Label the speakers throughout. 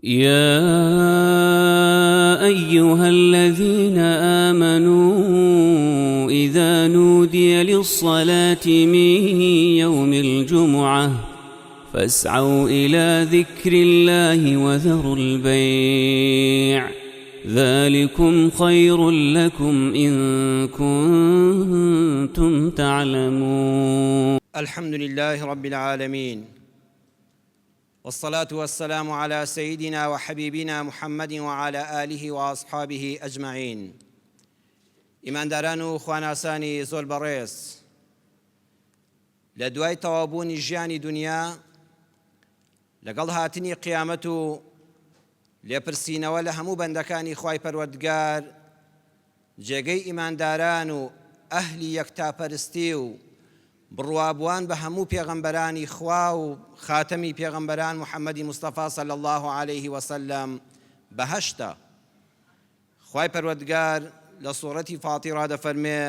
Speaker 1: يا أيها الذين آمنوا إذا نودي للصلاة من يوم الجمعة فاسعوا إلى ذكر الله وذروا البيع ذلكم خير لكم إن كنتم تعلمون.
Speaker 2: الحمد لله رب العالمين، والصلاة والسلام على سيدنا وحبيبنا محمد وعلى آله وأصحابه أجمعين. ئیمانداران و خواناسانی زۆر بەڕێز، لە دوای تەوابوونی ژیانی دنیا لەگەڵ هاتنی قیامەت و لێپرسینەوە لە هەموو بەندەکانی خوای پەروەردگار جێگەی ئیمانداران و ئەهلی یەکتاپەرستی و بڕوابوان بە هەموو پێغەمبەرانی خوا و خاتەمی پێغەمبەران محەممەدی مستەفا صلی الله عليه وسلم بەهەشتە. خوای پەروەردگار لە سوورەتی فاتیڕا دەفەرمێ: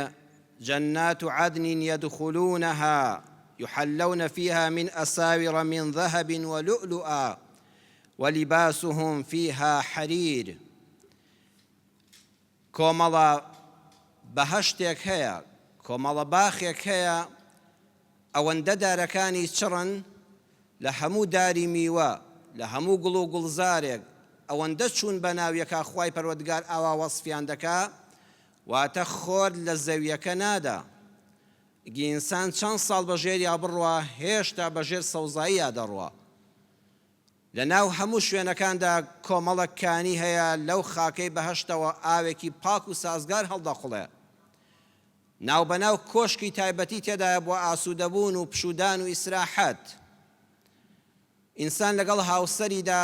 Speaker 2: جەنات عەدن يدخلونها يحلون فيها من أساور من ذهب ولؤلؤا ولباسهم فيها حرير. کۆمەڵە بەهەشتێک هەیە، کۆمەڵە باخێک هەیە، ئەوەندە دارەکانی چڕن لە هەموو داری میوە، لە هەموو گوڵ و گوڵزارێک، ئەوەندە چوون بە ناویەکە خوای پەروەردگار ئاوا وەسفیان دەکا، واتە خۆر لە زەویەکە نادا. ئینسان چەند ساڵ بەژێریا بڕوا هێشتا بەژێر سەوزاییە دەڕوا. لە ناو هەموو شوێنەکاندا کۆمەڵە کانی هەیە، لەو خاکەی بەهەشتەوە ئاوێکی پاک و سازگار هەڵدەخڵێ. ناو بەناو کۆشکی تایبەتی تێدایە بۆ ئاسوودەبوون و پشودان و ئیسراحەت. ئینسان لەگەڵ هاوسەریدا،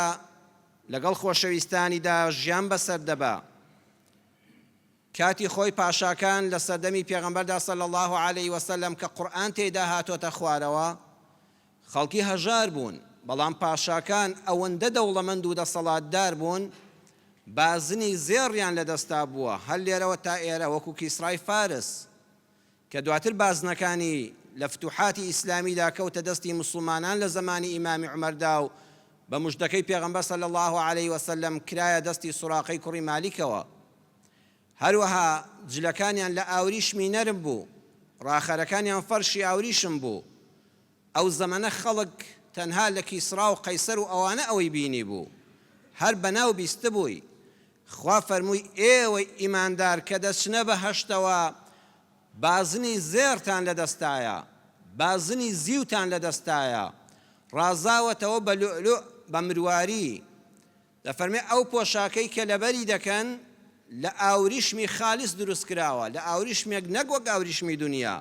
Speaker 2: لەگەڵ خۆشەویستانیدا ژیان بەسەر دەبا. کاتی خۆی پاشاکان لە سەردەمی پێغەمبەردا صلی الله عليه وسلم کە قورئان تێیدا هاتۆتە خوارەوە، خەڵکی هەژار بوون، بەڵام پاشاکان ئەوەندە دەوڵەمەند و دەسەڵاتدار بوون بازنی زێڕیان لەدەستا بووە، هەر لێرەوە تا ئێرە، وەکو کیسرای فارس کە دواتر بازنەکانی لە فتوحاتی ئیسلامیدا کەوتە دەستی مسلمانان لە زمانی ئیمامی عومەردا و بە موژدەکەی پێغەمبەر صلی الله عليه وسلم کرایە دەستی سوراقەی کوڕی مالیکەوە. هەروەها جلەکانیان لە ئاوریشمی نەرم بوو، ڕاخەرەکانیان فەرشی ئاوریشم بوو. ئەو زەمەنە خەڵک تەنها لە کیسرا و قەیسەر و ئەوانە ئەوەی بینی بوو، هەر بەناو بیستە بووی. خوا فەرمووی: ئێوەی ئیماندار کە دەچنە بەهەشتەوە بازنی زێرتان لەدەستایە، بازنی زیوتان لەدەستایە، ڕازاوەتەوە بە لؤلؤ، بە مرواری. دەفەرمێ ئەو پۆشاکەی کە لەبەری دەکەن لە ئاوریشمی خالیس دروست کراوە، لە ئاوریشمێک نەک وەک ئاوریشمی دنیا.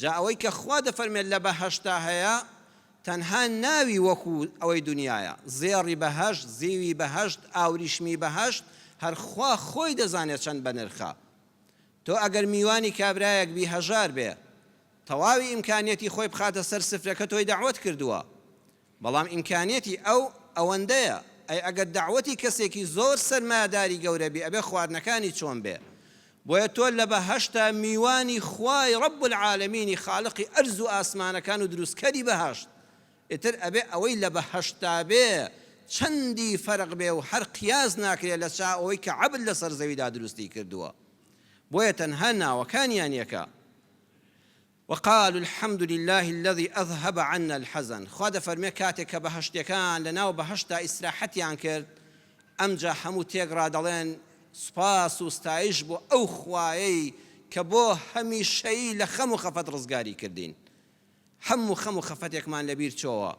Speaker 2: جا ئەوەی کە خوا دەفەرمێت لە بەهەشتا هەیە تەنها ناوی وەکو ئەوەی دنیاە، زێڕی بەهەشت، زیوی بەهەشت، ئاوریشمی بەهەشت، هەر خوا خۆی دەزانێت چەند بە نرخە. تۆ ئەگەر میوانی کابرایەک بی هەژار بێ، تەواوی ئیمکانیەتی خۆی بخاتە سەر سفرەکە تۆی دەعوەت کردووە، بەڵام ئیمکانیەتی ئەوەندەیە. ئەی ئەگەر دەعوەتی کەسێکی زۆر سەرمایەداری گەورە بێ، ئەبێ خواردنەکانی چۆن بێ. بۆیە تۆ لە بەهەشتا میوانی خوای ڕەب العالەمینی خالقی ئەرز و ئاسمانەکان و دروستکەری بەهەشت، ئیتر ئەبێ ئەوەی لە بەهەشتا بێ چەندی فەرق بێ و هەر قیاس ناکرێت لە چا ئەوەی کە عەبد لەسەر زەویدا دروستی کردووە. بۆیە تەنها ناوەکانیان یەکە. وقالوا الحمد لله الذي أذهب عنا الحزن. خوا دەفەرمێ کاتێک کە بەهەشتەکان لە ناو بەهەشتا ئیسراحەتیان کرد، ئەمجا هەموو تێکڕا دەڵێن سوپاس و ستایش بۆ ئەو خوایەی کە بۆ هەمیشەیی لە خەم و خەفەت ڕزگاری کردین. هەموو خەم و خەفەتێکمان لەبیر چۆوە.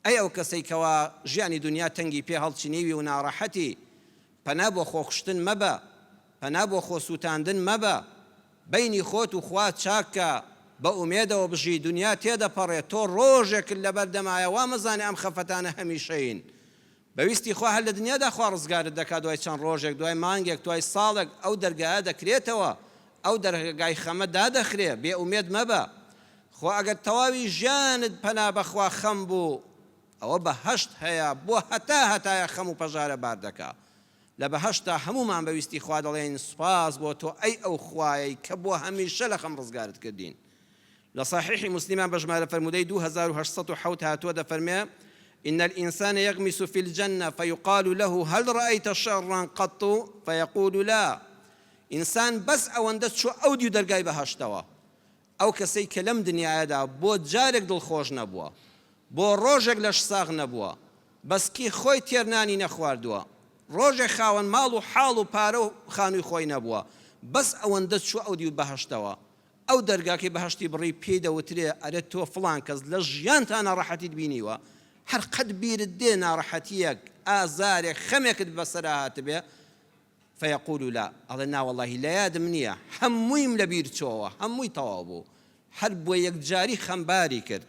Speaker 2: ئەی ئەو کەسەی کەوا ژیانی دنیا تەنگی پێ هەڵچینیوی و ناڕەحەتی، پەنا بۆ خۆکوشتن مەبە، پەنا بۆ خۆسووتاندن مەبە، بەینی خۆت و خوا چاکە، بە ئومێدەوە بژی، دنیا تێدەپەڕێت، تۆ ڕۆژێکت لەبەر دەمایە وا مەزانێ ئەم خەفەتانە هەمیشەین. بەویستی خوا هەر لە دنیادا خوا ڕزگارت دەکات، دوای چەند ڕۆژێک، دوای مانگێک، دوای ساڵێک ئەو دەرگایە دەکرێتەوە، ئەو دەرگای خەمە دادەخرێ. بێ ئومێد مەبە. خوا ئەگەر تەواوی ژیانت پەنا بەخوا خەم بوو، ئەوە بەهەشت هەیە بۆ هەتایە خەم و پەژارە بار دەکا. لە بەهەشتا هەمومان بەویستی خوا دەڵێن سوپاس بۆ تۆ ئەی ئەو خوایەی کە بۆ هەمیشە لە خەم ڕزگارت کردین. لە صحیحی مسلمان بە ژمارە فەرموودەی 2807 هاتووە دەفەرمێ: إن الإنسان يغمس في الجنة فيقال له هل رأيت شرا قط فيقول لا. إنسان بس ئەوەندە چوە ئەو دیو دەرگای بەهەشتەوە، ئەو کەسەی کە لەم دنیادا بۆ جارێک دڵخۆش نەبووە، بۆ ڕۆژێک لەش ساغ نەبووە، بەسکی خۆی تێرنانی نەخواردووە، ڕۆژێک خاوەن ماڵ و حاڵ و پارە و خانووی خۆی نەبووە، بەس ئەوەندە چوە ئەو دیو بەهەشتەوە، ئەو دەرگاکەی بەهەشتی بڕی پێی دەوترێ ئەرێ تۆ فڵان کەس لە ژیانتان ناڕەحەتیت بینیوە، هەر قەت بیرت دێ ناڕەحەتیەک ئازارێک خەمێکت بەسەرا هاتبێ فيقول لا. أظن والله لا يادم نية همويم لبير تشوه هموي طوابو حرب ويكجاري خمباري كر.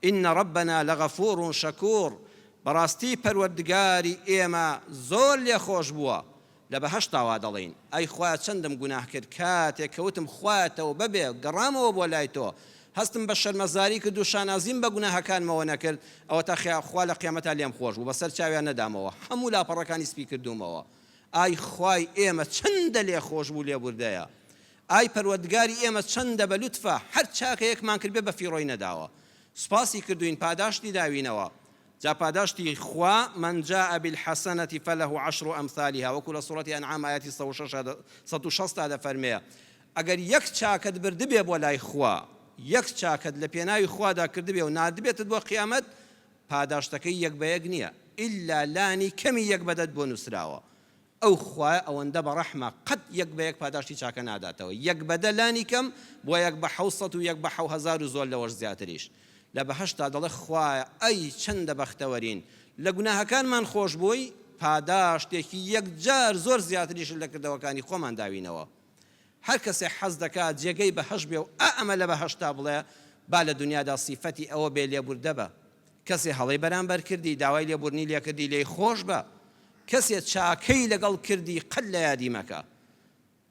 Speaker 2: إن ربنا لغفور شكور براستي پروردگاري إيما زور لي خوش بوا لبهشتا وادلين أي خوات شندم گناه كر كاتي كوتم خواتا وببي قرام وبولايتو هستم بشر مزاري كدو شانازين بگناه كان موانا كر أو تخيا خوال قيامتا ليم خوش وبسر چاويا نداموا همو لا پرکانی سپیکر دوموا. ئای خوای ئێمە چەندە لێ خۆش بوو لێ بوردەیە، ئای پەروەردگاری ئێمە چەندە بە لوتفە هەر چاکەیەکمان کرد بێ بە فیڕۆی نەداوە، سوپاسی کردوین پاداشتی داوینەوە. جا پاداشتی خوا من جاء بالحسنة فله 10 أمثالها وەکو لە سوڕەتی ئەنعام ئاەتی 160 دەفەرمێ ئەگەر یەک چاکەت بردبێ بۆ لای خوا، یەک چاکەت لە پێناوی خوادا کردبێ و ناردبێتت بۆ قیامەت، پاداشتەکەی یەک بە یەک نییە ئیلا لانی کەمی یەک بەدەت بۆ نووسراوە. ئەو خوای ئەوەندە بە ڕەحمە قەت یەک بە یەک پاداشتی چاکە ناداتەوە، یەک بەدە لانی کەم بۆ یەک بە 700 و یەک بە 7000 و زۆر لەوەش زیاتریش. لە بەهەشتا دەڵێ خوایە ئەی چەندە بەختەوەرین لە گوناهەکانمان خۆش بووی پاداشتێکی یەکجار زۆر زیاتریش لە کردەوەکانی خۆمان داوینەوە. هەر کەسێ حەز دەکات جێگەی بەهەشت بێ و ئەمە لە بەهەشتا بڵێ با لە دنیادا سیفەتی ئەوە بێ لێبوردە بە، کەسێ هەڵەی بەرامبەر کردی داوای لێبوردنی لێ کردی لێی خۆش بە، کەسێ چاکەی لەگەڵ کردی قەت لە یادی مەکە.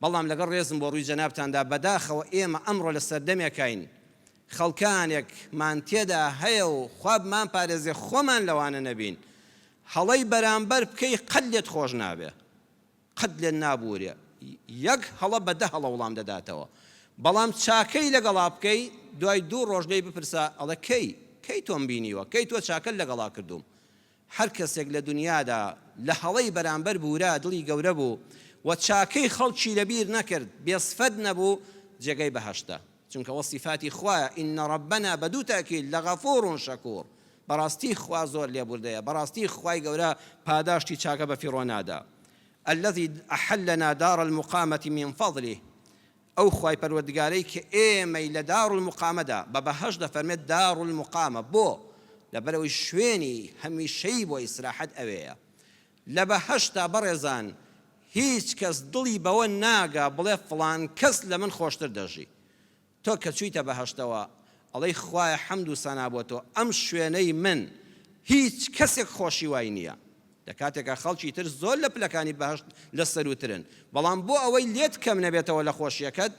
Speaker 2: بەڵام لەگەڵ ڕێزم بۆ ڕووی جەنابتاندا بەداخەوە ئێمە ئەمڕۆ لە سەردەمێکین خەڵکانێکمان تێدا هەیە و خوابمان پارێزێ خۆمان لەوانە نەبین، هەڵەی بەرامبەر بکەی قەت لێت خۆش نابێ، قەت لێت نابورێ، یەک هەڵە بەدە هەڵە وەڵام دەداتەوە. بەڵام چاکەی لەگەڵا بکەی دوای 2 ڕۆژ لێی بپرسە ئەڵە کەی تۆم بینیوە، کەی تۆ چاکەت لەگەڵا کردوم. هەر کەسێک لە دنیادا لە هەڵەی بەرامبەر بورا دڵی گەورە بوو و چاکەی خەڵکی لەبیر نەکرد بێسفەد نەبوو جێگەی بەهەشتە، چونکە وەصیفاتی خوایە ئین رەبەنا بەدوو تاکید لەغەفوڕ شەکوور، بەڕاستی خوا زۆر لێبوردەیە، بەڕاستی خوای گەورە پاداشتی چاکە بە فیڕۆ نادا. الذي أحلنا دار المقامة من فضله، ئەو خوای پەروەردگارەی کە ئێمەی لە دار المقامەدا بە بەهەشت دەفەرمێت دار المقامە بۆ لەبەرەوەی شوێنی هەمیشەی بۆ ئیسراحەت ئەوەیە. لە بەهەشتا بەڕێزان هیچ کەس دڵی بەوە ناگا بڵێ فڵان کەس لە من خۆشتر دەژی. تۆ کە چوویتە بەهەشتەوە ئەڵەی خوایە حەمد و سەنا بۆ تۆ، ئەم شوێنەی من هیچ کەسێک خۆشی وای نییە. لە کاتێکە خەڵکی تر زۆر لە پلەکانی بەهەشت لە سەروترن، بەڵام بۆ ئەوەی لێت کەم نەبێتەوە لە خۆشیەکەت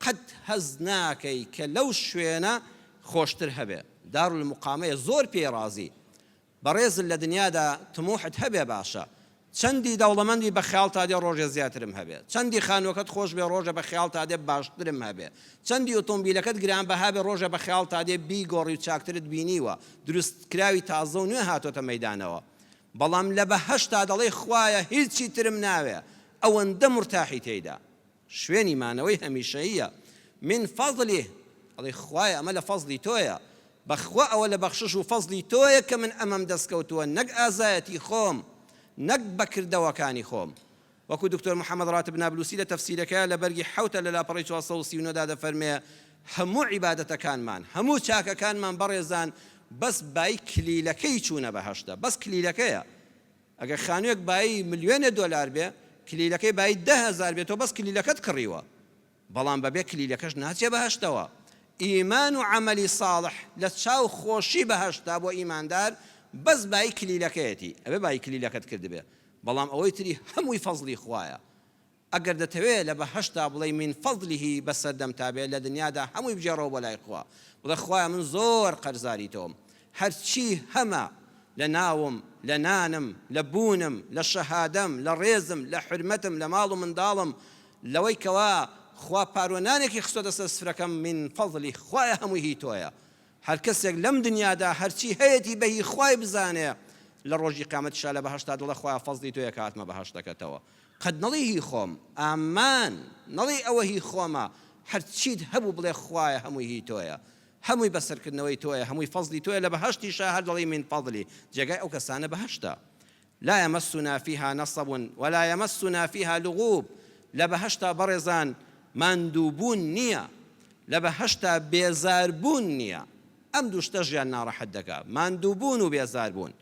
Speaker 2: قەت هەز ناکەی کە لەو شوێنە خۆشتر هەبێ. دار المقامەیە زۆر پێڕازی بەڕێز لە دنیادا تموحت هەبێ باشە، چەندی دەوڵەمەندی بە خەیاڵ تا دێ ڕۆژێ زیاترم هەبێ، چەندی خانووەکەت خۆش بێ ڕۆژە بە خەیاڵ تا دێ باشترم هەبێ، چەندی ئۆتۆمبیلەکەت گرانبەها بێ ڕۆژە بە خەیاڵ تا دێ بیگۆڕی و چاکترت بینیوە، دروستکراوی تازە و نوێ هاتۆتە مەیدانەوە. بەڵام لە بەهەشتا دەڵێ خوایە هیچی ترم ناوێ، ئەوەندە مرتاحی تێیدا، شوێنی مانەوەی هەمیشەییە. من فەضله، ئەڵێ خوایە ئەمە لە فەضلی تۆیە، بەخوا ئەوە لە بەخشش و فەضلی تۆیە کە من ئەمەم دەستکەوتووە، نەک ئازایەتی خۆم، نەک بەکردەوەکانی خۆم. وەکو دکتۆر محەممەد ڕاتب نابلوسی لە تەفسیرەکە لە بەرگی حوتە لە لاپەڕی 439 دەفەرمێ هەموو عیبادەتەکانمان هەموو چاکەکانمان بەڕێزان بەس بای کلیلەکەی چوونە بەهەشتە، بەس کلیلەکەیە. ئەگەر خانوویەک بای ملیۆنە دۆلار بێ کلیلەکەی بای 10,000 بێتەوە بەس کلیلەکەت کڕیوە، بەڵام بەبێ کلیلەکەش ناچێ بەهەشتەوە. ئیمان و عەمەلی ساڵح لە چاو خۆشی بەهەشتا بۆ ئیماندار بەس بای کلیلەکەیەتی، ئەبێ بای کلیلەکەت کردبێ، بەڵام ئەوەی تری هەمووی فەضلی خوایە. ئەگەر دەتەوێت لە بەهەشتا بڵێ من فەضلیهی بەسەردەم تابێت لە دنیادا هەمووی بجێڕەوە بۆ لای خوا، بڵێ خوایە من زۆر قەرزاری تۆم، هەرچی هەمە لە ناوم، لە نانم، لە بوونم، لە شەهادەم، لە ڕێزم، لە حرمەتم، لە ماڵ و منداڵم، لەوەی کەوا خوا پارۆنانێکی خستۆتە سەر سفرەکەم من فەضلی خوایە هەمووی هی تۆیە، هەر کەسێک لەم دنیادا هەرچی هەیەی بەهی خوای بزانێ لە ڕۆژی قیامەتیشا لە بەهەشتا دڵە خۆیان فەزڵی تۆیە کاتمە بەهەشتەکەتەوە قەت نەڵی هی خۆم ئامان نەڵی ئەوە هی خۆمە هەرچیت هەبوو بڵێ خوایە هەمووی هی تۆیە هەمووی بەسەرکردنەوەی تۆیە هەمووی فەزڵی تۆیە لە بەهەشتیشا هەر دڵی من فەضلی جێگای ئەو کەسانە بەهەشتە لا يمسنا فيها نصب ولا يمسنا فيها لغوب لە بەهەشتا بەڕێزان ماندووبوون نییە لە بەهەشتا بێزاربوون نییە ئەم دوو شتە ژیان ناڕەحەت دەکات ماندووبوون و بێزاربوون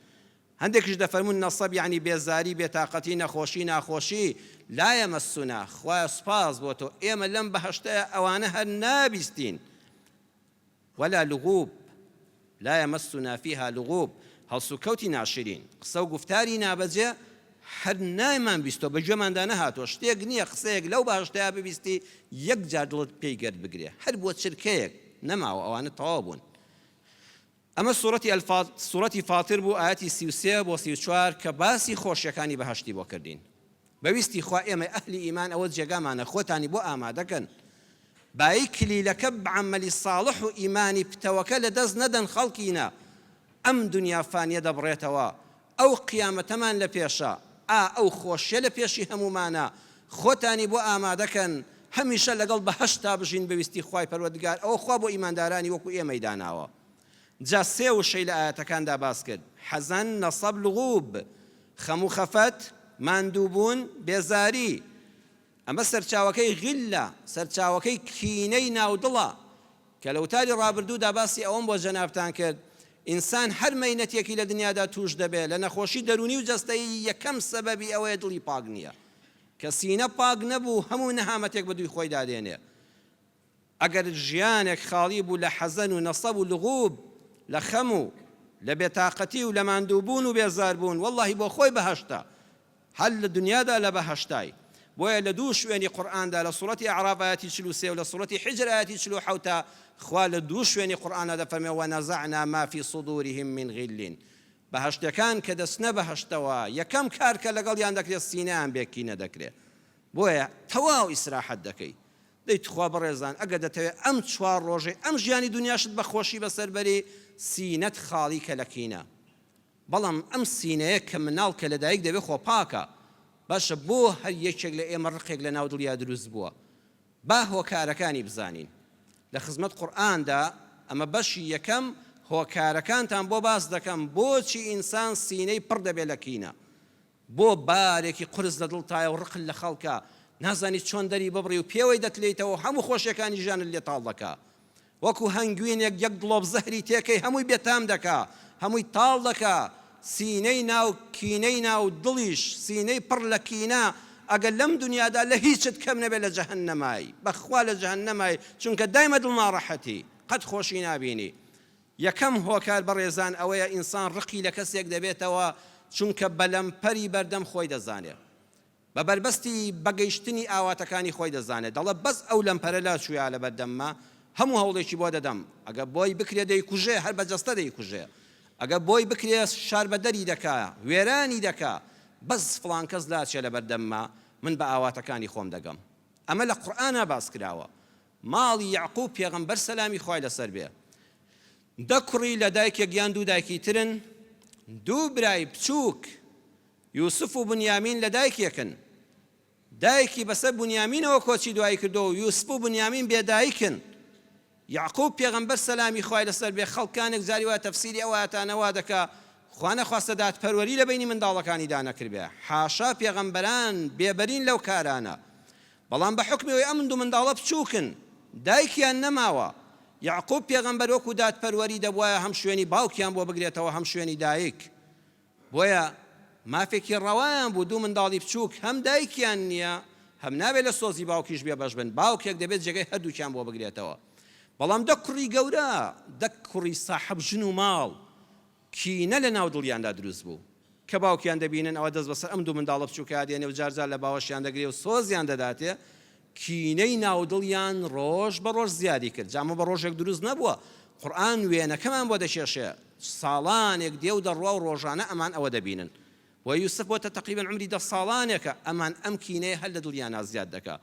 Speaker 2: هەندێکیش دەفەرمون نەسەب یعنی بێزاری بێتاقەتی نەخۆشی ناخۆشی لا يمسنا خوایە سوپاس بۆ تۆ ئێمە لەم بەهەشتەیە ئەوانە هەر نابیستین ولا لغوب لا يمسنا فيها لغوب هەڵسوکەوتی ناشرین قسە و گفتاری نابەجێ هەر نایمان بیستۆ بەگوێماندا نەهاتۆ شتێک نییە قسەیەک لەو باشتەیە ببیستی یەک جار دڵت پێی گەرد بگرێ هەر بۆ چرکەیەک نەماوە ئەوانە تەواو بوون ئەمە سوورەتی فاتر بوو ئاەتی 33 بۆ 34 کە باسی خۆشیەکانی بەهەشتی بۆ کردین بەویستی خوا ئێمە ئەهلی ئیمان ئەوە جێگامانە خۆتانی بۆ ئامادەکەن بای کلیلەکە بەعەمەلی ساڵح و ئیمانی پتەوەکە لە دەست نەدەن خەڵکینە ئەم دنیا فانیە دەبڕێتەوە ئەو قیامەتەمان لە پێشە ئەو خۆشیە لە پێشی هەمومانە خۆتانی بۆ ئامادەکەن هەمیشە لەگەڵ بەهەشتا بژین بەویستی خوای پەروەردگار ئەوە خوا بۆ ئیماندارانی وەکو ئێمەی داناوە جا سێ وشەی لە ئاەتەکاندا باس کرد حەزەن نەسەب لغوب خەم و خەفەت ماندووبوون بێزاری ئەمە سەرچاوەکەی غیلە سەرچاوەکەی کینەی ناودڵە کە لە وتاری ڕابردوودا باسی ئەوەم بۆ جەنابتان کرد ئینسان هەر مەینەتێکی لە دنیادا توش دەبێت لە نەخۆشی دەرونی و جەستەی یەکەم سەبەبی ئەوەیە دڵی پاک نییە کە سینە پاک نەبوو هەموو نەهامەتێک بە دووی خۆی دادێنێ ئەگەر ژیانێک خاڵی بوو لە حەزەن و نەسەب و لغوب لە خەم و لە بێتاقەتی و لە ماندووبوون و بێزاربوون وەڵڵاهی بۆ خۆی بەهەشتە هەر لە دنیادا لە بەهەشتای بۆیە لە دوو شوێنی قورئاندا لە سوورەتی ئەعراف ئاەتی 43 و لە سوورەتی حیجر ئاەتی 47 خوا لە دوو شوێنی قورئانە دەفەرمێ وەنەزەعنا ما فی صدورهم من غیل بەهەشتەکان کە دەستنە بەهەشتەوە یەکەم کار کە لەگەڵیان دەکرێت سینەیان بێکینە دەکرێت بۆیە تەواو ئیسراحەت دەکەی دەیت خوا بەڕێزان ئەگەر دەتەوێت ئەم چوار ڕۆژەی ئەم ژیانی دنیاشت بە خۆشی بەسەربەری سینەت خاڵی کە لە کینە بەڵام ئەم سینەیە کە مناڵ کە لەدایک دەبێت خۆ پاکە باشە بۆ هەر یەکێک لە ئێمە ڕقێک لە ناو دڵیا دروست بووە با هۆکارەکانی بزانین لە خزمەت قورئاندا ئەمە بەشی یەکەم هۆکارەکانتان بۆ باس دەکەم بۆچی ئینسان سینەی پڕ دەبێت لە کینە بۆ بارێکی قرس لە دڵتایە و ڕقل لە خەڵکە نازانی چۆن دەری ببڕی و پێوەی دەتلێیتەوە هەموو خۆشیەکانی ژیانت لێتاڵ دەکا وەکو هەنگوینێک یەک دڵۆب زەهری تێکەی هەمووی بێتام دەکا هەمووی تاڵ دەکا سینەی ناو کینەی ناو دڵیش سینەی پڕ لە کینە ئەگەر لەم دنیادا لە هیچت کەم نەبێت لە جەهەنەمای بەخوا لە جەهەنەمای چونکە دایمە دڵ ناڕەحەتی قەت خۆشی نابینی یەکەم هۆکار بەڕێزان ئەوەیە ئینسان ڕقی لە کەسێک دەبێتەوە چونکە بەلەمپەری بەردەم خۆی دەزانێت بە بربەستی بەگەیشتنی ئاواتەکانی خۆی دەزانێت دەڵێ بەس ئەو لەمپەرە لا چوویا لە بەردەممە هەموو هەوڵێکی بۆ دەدەم ئەگە بۆی بکرێ دەیکوژێ هەر بەجەستە دەیکوژێ ئەگە بۆی بکرێ شار بەدەری دەکا وێرانی دەکا بەس فڵان کەس لاچێ لە بەردەممە من بە ئاواتەکانی خۆم دەگەم ئەمە لە قورئانە باس کراوە ماڵی یعقوب پێغەمبەر سەلامی خوای لەسەر بێ دە کوڕی لە دایکێک یان دوو دایکی ترن دوو برای بچووک یوسف و بنیامین لە دایکێکن دایکی بەسەر بنیامینەوە کۆچی دوایی کردو و یوسف و بنیامین بێدایکن یعقوب پێغەمبەر سەلامی خوای لەسەر بێ خەڵکانێک جاری وا تەفسیری ئەو ئاەتانەوا دەکا خوا نەخواستە دادپەروەری لە بینی منداڵەکانیدا نەکردبێ حاشا پێغەمبەران بێبەرین لەو کارانە بەڵام بە حکمەوەی ئەم دوو منداڵە بچووکن دایکیان نەماوە یعقوب پێغەمبەر وەکو دادپەروەری دەبوایە هەم شوێنی باوکیان بۆ بگرێتەوە هەم شوێنی دایک بۆیە مافێکی ڕەوایان بوو دوو منداڵی بچووک هەم دایکیان نییە هەم نابێت لە سۆزی باوکیش بێ بەش بن باوکێک دەبێت جێگەی هەردووکیان بۆ بگرێتەوە بەڵام دە کوڕی گەورە دە کوڕی ساحب ژن و ماڵ کینە لە ناو دڵیاندا دروست بوو کە باوکیان دەبینن ئەوە دەست بەسەر ئەم دوو منداڵە بچووکە دێنێ و جارجار لە باوەشیان دەگرێ و سۆزیان دەداتێ کینەی ناو دڵیان ڕۆژ بە ڕۆژ زیادی کرد جامە بە ڕۆژێک دروست نەبووە قورئان وێنەکەمان بۆ دەشێشێ ساڵانێک دێ و دەڕوا و ڕۆژانە ئەمان ئەوە دەبینن و یوسف بۆتە تەقریبەن عمری 10 ساڵانێکە ئەمان ئەم کینەیە هەر لە دڵیانە زیاد دەکا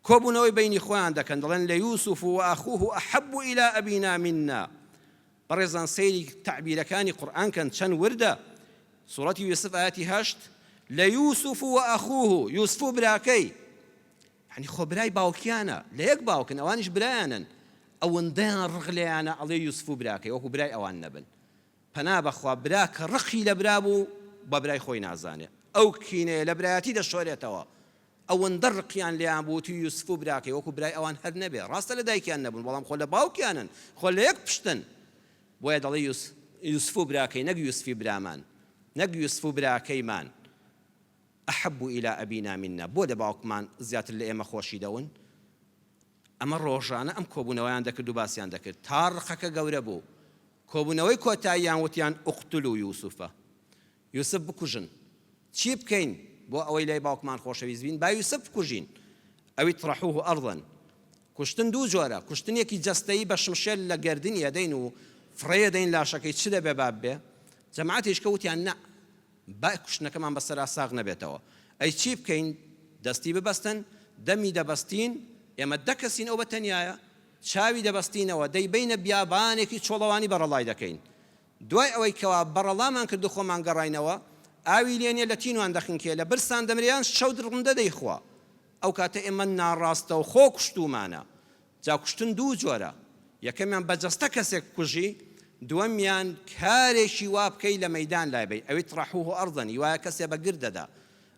Speaker 2: کۆبوونەوەی بینی خۆیان دەکەن دەڵێن لە یوسف و ئەخوه ئەحەب إلى ئەبینا منا بەڕێزان سەیری تعبیرەکانی قورئان کەن چەند وردە. سوورەتی یوسف ئاەتی 8 لە یوسف و ئەخوه، یوسف و براکەی، یعنی خۆ برای باوکیانە، لە یەک باوکن، ئەوانیش برایانن، ئەوەندەیان ڕق لێیانە ئەڵێ یوسف و براکەی، وەکو برای ئەوان نەبن. پەنا بەخوا برا کە ڕقی لە برا بوو بە برای خۆی نازانێ، ئەو کینەیە لە برایەتی دەشۆرێتەوە. ئەوەندە ڕقیان لێیان بوو توی یوسف و براکەی، وەکو برای ئەوان هەر نەبێ. ڕاستە لە دایکیان نەبوون، بەڵام خۆ لە باوکیانن، خۆ لە یەک پشتن. بۆیە دەڵێ یوسف و براکەی، نەک یوسفی برامان، نەک یوسف و براکەیمان. ئەحەبوا إلى ئەبینا منا، بۆ لە باوکمان زیاتر لە ئێمە خۆشی دەون. ئەمە ڕۆژانە ئەم کۆبوونەوەیان دەکرد و باسییان دەکرد تا ڕقەکە گەورە بوو. کۆبوونەوەی کۆتاییان وتیان ئوقتلوا یوسفە، یوسف بکوژن. چی بکەین بۆ ئەوەی لای باوکمان خۆشەویست بین؟ با یوسف بکوژین. ئەوی طرحوه ئەرضەن. کوشتن دوو جۆرە، کوشتنێکی جەستەیی بە شمشێر لە گەردنی ئەدەین و فڕێ دەین لاشەکەی چ دەبێ باب بێ. جەماعەتیش کەوتیان نە، با کوشتنەکەمان بەسەرا ساغ نەبێتەوە. ئەی چی بکەین؟ دەستی ببەستن، دەمی دەبەستین، ئێمە دەکەسین ئەو بەتەنیایە، چاوی دەبەستینەوە، دەیبینە بیابانێکی چۆڵەوانی بەڕەڵای دەکەین. دوای ئەوەی کەوا بەڕەڵامان کرد و خۆمان گەڕاینەوە، ئاوی لێنێ لە تینوان دەخنکێ، لە برسان دەمریان شەود ڕوندە دەیخوا. ئەو کاتە ئێمە ناڕاستە و خۆ کوشتومانە. جا کوشتن دوو جۆرە، یەکەمیان بەجەستە کەسێک کوژی، دووەمیان کارێکی وا بکەی لە مەیدان لای بەی، ئەوی طرحوه ئەرضەن، وایە کەسێ بەگر دەدا،